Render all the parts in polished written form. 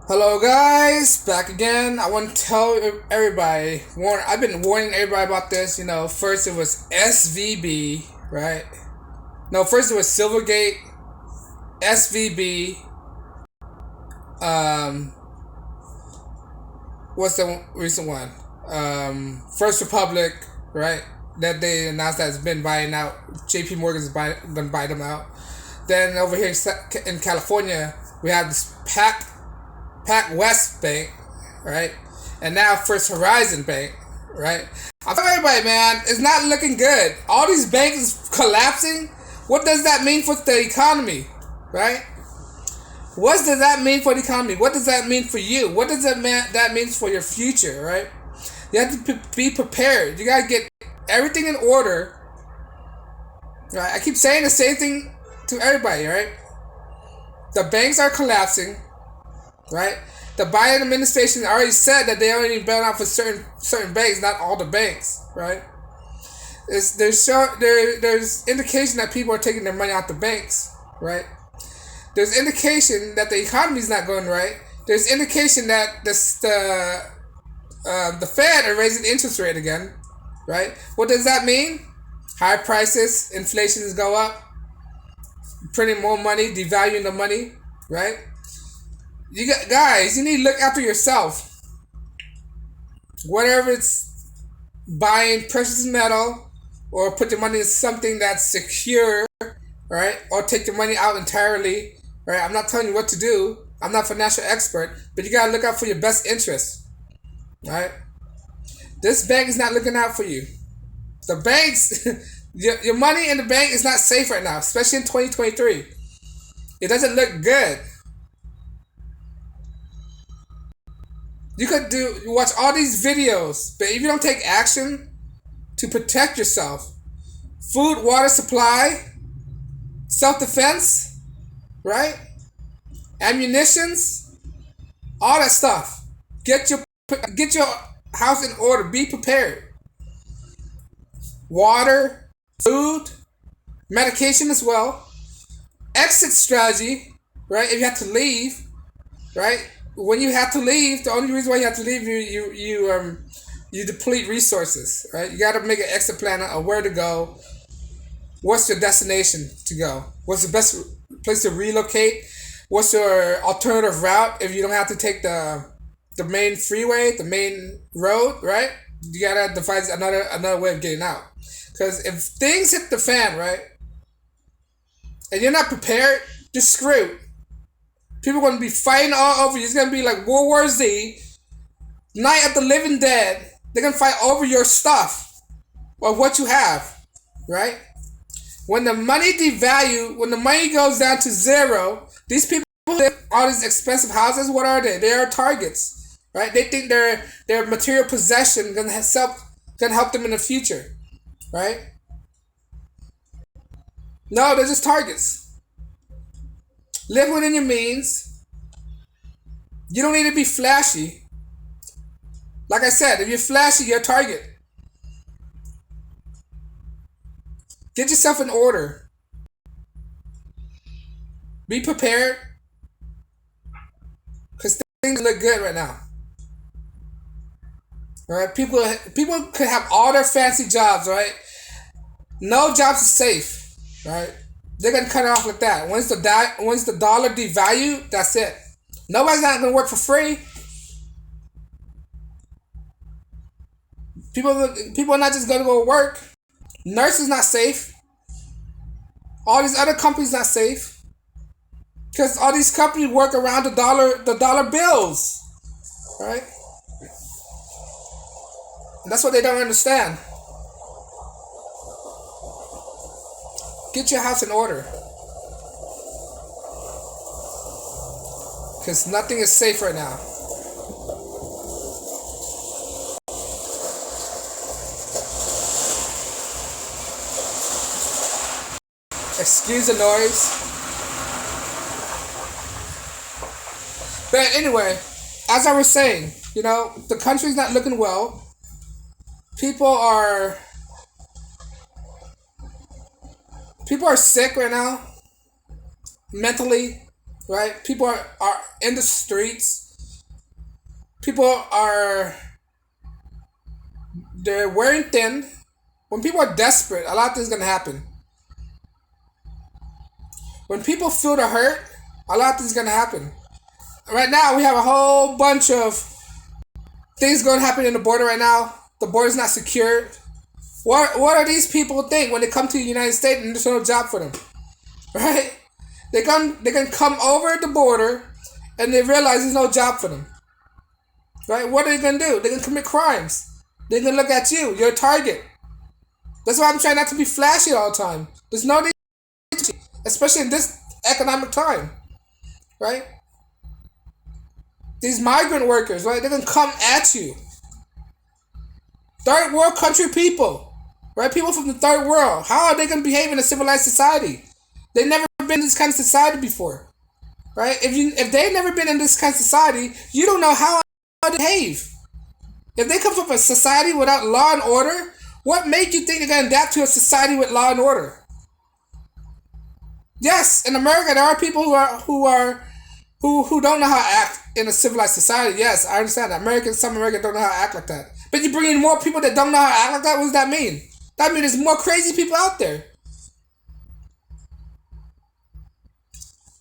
Hello guys, back again. I want to tell everybody, I've been warning everybody about this, first it was SVB, right? No, first it was Silvergate, SVB, um, what's the recent one? First Republic, right? That they announced that it's been buying out, JP Morgan's gonna buy them out. Then over here in California, we have this Pac West Bank, right? And now First Horizon Bank, right? I'm telling everybody, man, it's not looking good. All these banks collapsing. What does that mean for the economy, right? What does that mean for the economy? What does that mean for you? What does that mean for your future, right? You have to be prepared. You gotta get everything in order, right? I keep saying the same thing to everybody, right? The banks are collapsing, right? The Biden administration already said that they only bail out for certain banks, not all the banks, right? There's indication that people are taking their money out the banks, right? There's indication that the economy's not going right. There's indication that the Fed are raising the interest rate again, right? What does that mean? High prices, inflation is go up, printing more money, devaluing the money, right? You need to look after yourself. Whatever it's buying precious metal or put your money in something that's secure, right? Or take your money out entirely, right? I'm not telling you what to do. I'm not a financial expert, but you gotta look out for your best interest, right? This bank is not looking out for you. The banks, your money in the bank is not safe right now, especially in 2023. It doesn't look good. You watch all these videos, but if you don't take action to protect yourself, food, water supply, self defense, right? Ammunitions, all that stuff. Get your house in order. Be prepared. Water, food, medication as well. Exit strategy, right? If you have to leave, right? When you have to leave, the only reason why you have to leave, you deplete resources, right? You got to make an exit plan of where to go. What's your destination to go? What's the best place to relocate? What's your alternative route if you don't have to take the main freeway, the main road, right? You gotta devise another way of getting out. Because if things hit the fan, right, and you're not prepared, you're screwed. People are gonna be fighting all over you. It's gonna be like World War Z, Night of the Living Dead. They're gonna fight over your stuff or what you have, right? When the money devalue, when the money goes down to zero, these people live all these expensive houses. What are they? They are targets, right? They think their material possession gonna help them in the future, right? No, they're just targets. Live within your means. You don't need to be flashy. Like I said, if you're flashy, you're a target. Get yourself in order. Be prepared. Because things look good right now. All right? People could have all their fancy jobs, right? No jobs is safe, right? They're gonna cut it off like that. Once the dollar devalue, that's it. Nobody's not gonna work for free. People are not just gonna go work. Nurses not safe. All these other companies not safe because all these companies work around the dollar bills, right? And that's what they don't understand. Get your house in order because nothing is safe right now. Excuse the noise. But anyway, as I was saying, the country's not looking well. People are people are sick right now, mentally, right? People are in the streets. People are they're wearing thin. When people are desperate, a lot of things gonna happen. When people feel the hurt, a lot of things gonna happen. Right now, we have a whole bunch of things going to happen in the border right now. The border's not secured. What are these people think when they come to the United States and there's no job for them? Right? They can come over the border and they realize there's no job for them. Right? What are they gonna do? They're gonna commit crimes. They're gonna look at you. You're a target. That's why I'm trying not to be flashy all the time. There's no need, especially in this economic time. Right? These migrant workers, right? They're gonna come at you. Third world country people, right? People from the third world. How are they gonna behave in a civilized society? They've never been in this kind of society before, right? If they've never been in this kind of society, you don't know how to behave. If they come from a society without law and order, what made you think they're gonna adapt to a society with law and order? Yes, in America there are people who don't know how to act in a civilized society. Yes, I understand that. Some Americans don't know how to act like that. But you bring in more people that don't know how to act like that. What does that mean? That means there's more crazy people out there.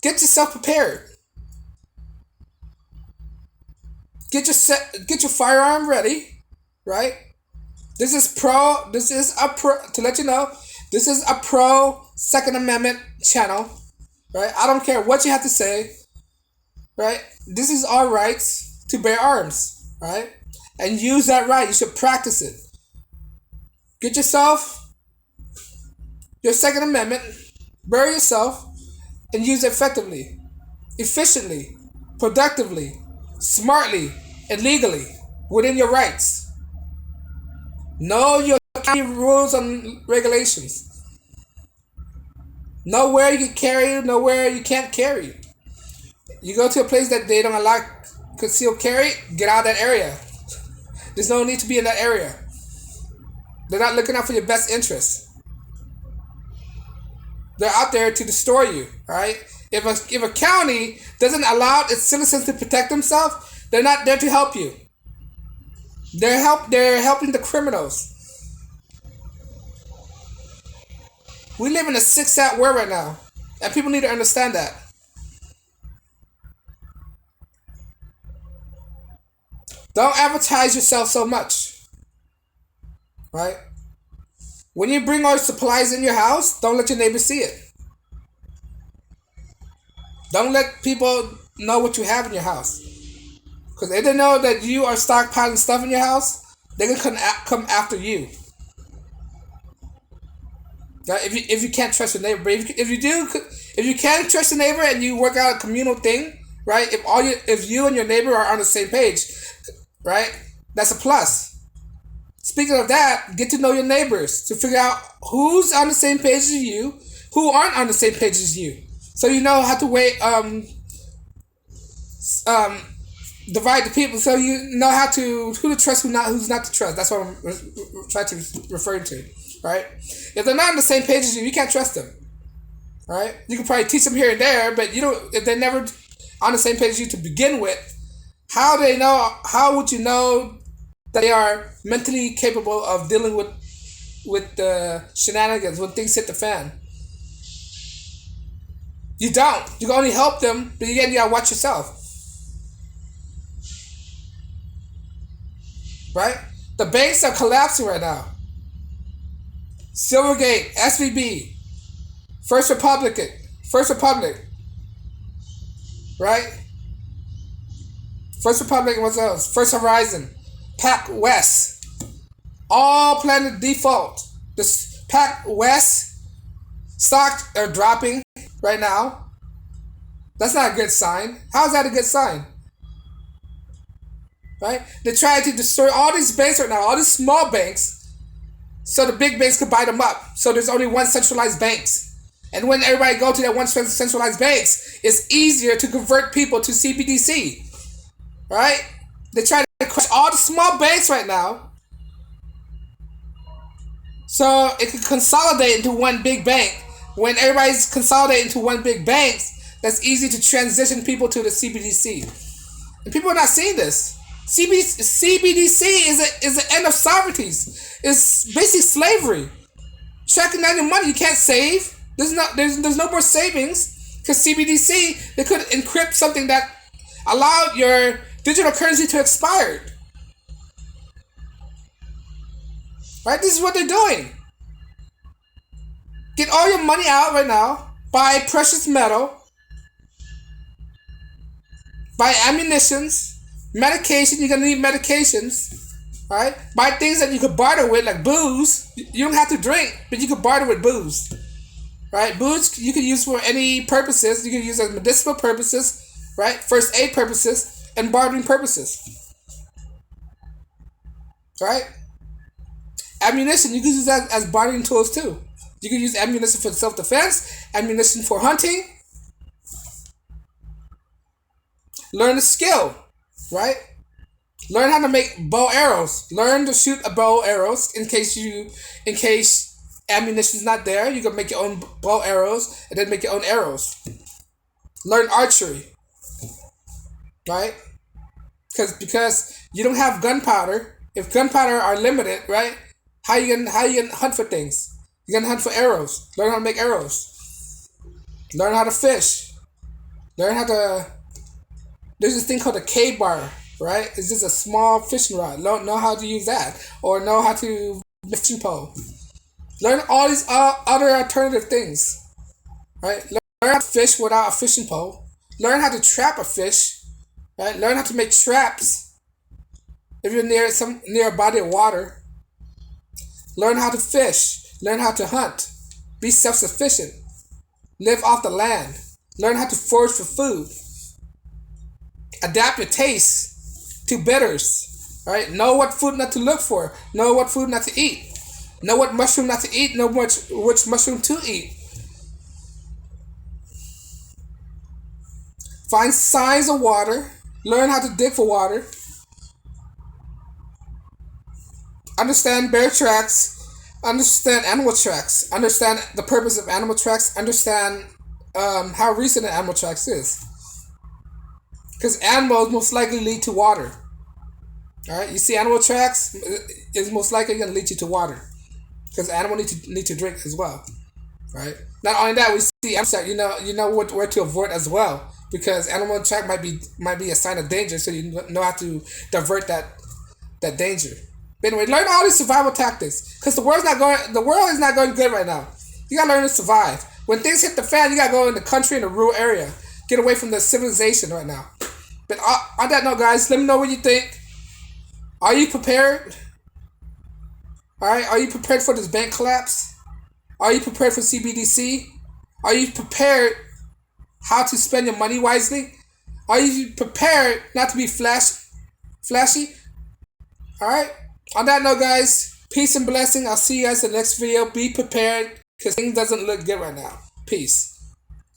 Get yourself prepared. Get your firearm ready, right? This is a pro to let you know. This is a pro Second Amendment channel, right? I don't care what you have to say, right? This is our rights to bear arms, right? And use that right. You should practice it. Get yourself your Second Amendment, bury yourself, and use it effectively, efficiently, productively, smartly, and legally within your rights. Know your county rules and regulations. Know where you can carry, know where you can't carry. You go to a place that they don't allow concealed carry, get out of that area. There's no need to be in that area. They're not looking out for your best interests. They're out there to destroy you, right? If a county doesn't allow its citizens to protect themselves, they're not there to help you. They're helping the criminals. We live in a sick-sad world right now, and people need to understand that. Don't advertise yourself so much, right? When you bring all supplies in your house, don't let your neighbors see it. Don't let people know what you have in your house. Because if they know that you are stockpiling stuff in your house, they're going to come after you. Now, if you can't trust your neighbor, but if you can trust your neighbor and you work out a communal thing, right? If you and your neighbor are on the same page, right? That's a plus. Speaking of that, get to know your neighbors to figure out who's on the same page as you, who aren't on the same page as you, so you know how to divide the people, so you know who to trust, who's not to trust. That's what I'm trying to refer to, right? If they're not on the same page as you, you can't trust them, right? You can probably teach them here and there, but you don't. If they're never on the same page as you to begin with, how do they know? How would you know that they are mentally capable of dealing with the shenanigans when things hit the fan? You don't. You can only help them, but again, you gotta watch yourself. Right? The banks are collapsing right now. Silvergate, SVB, First Republic, right? First Republic, what else? First Horizon, Pac West, all planned to default. The Pac West stocks are dropping right now. That's not a good sign. How is that a good sign? Right? They try to destroy all these banks right now, all these small banks, so the big banks could buy them up. So there's only one centralized banks. And when everybody go to that one centralized banks, it's easier to convert people to CBDC. Right? They try to crush all the small banks right now, so it can consolidate into one big bank. When everybody's consolidating into one big bank, that's easy to transition people to the CBDC. And people are not seeing this. CBDC is the end of sovereignties. It's basically slavery. Tracking down your money, you can't save. There's no more savings because CBDC they could encrypt something that allowed your digital currency to expire. Right? This is what they're doing. Get all your money out right now. Buy precious metal. Buy ammunitions, medication. You're gonna need medications, right? Buy things that you could barter with, like booze. You don't have to drink, but you could barter with booze, right? Booze you can use for any purposes. You can use as medicinal purposes, right? First aid purposes and bartering purposes, right? Ammunition you can use that as bartering tools too. You can use ammunition for self-defense, ammunition for hunting. Learn a skill, right? Learn how to make bow arrows. Learn to shoot a bow arrows in case ammunition is not there. You can make your own bow arrows and then make your own arrows. Learn archery, right? Because you don't have gunpowder. If gunpowder are limited, right? How you gonna hunt for things? You're gonna hunt for arrows. Learn how to make arrows. Learn how to fish. Learn how to. There's this thing called a K-bar, right? It's just a small fishing rod. Know how to use that, or know how to fishing pole. Learn all these other alternative things, right? Learn how to fish without a fishing pole. Learn how to trap a fish, right? Learn how to make traps if you're near a body of water. Learn how to fish. Learn how to hunt. Be self-sufficient. Live off the land. Learn how to forage for food. Adapt your taste to bitters. Right? Know what food not to look for. Know what food not to eat. Know what mushroom not to eat. Know which mushroom to eat. Find signs of water. Learn how to dig for water. Understand bear tracks. Understand animal tracks. Understand the purpose of animal tracks. Understand how recent an animal tracks is. Because animals most likely lead to water. Alright, you see animal tracks is most likely going to lead you to water. Because animals need to drink as well. Right? Not only that, we see animal track, you know where to avoid as well. Because animal track might be a sign of danger, so you know how to divert that danger. But anyway, learn all these survival tactics. Because the world is not going good right now. You gotta learn to survive. When things hit the fan, you gotta go in the country, in the rural area. Get away from the civilization right now. But on that note, guys, let me know what you think. Are you prepared? Alright, are you prepared for this bank collapse? Are you prepared for CBDC? Are you prepared how to spend your money wisely? Are you prepared not to be flashy? Alright? On that note, guys, peace and blessing. I'll see you guys in the next video. Be prepared because things doesn't look good right now. Peace.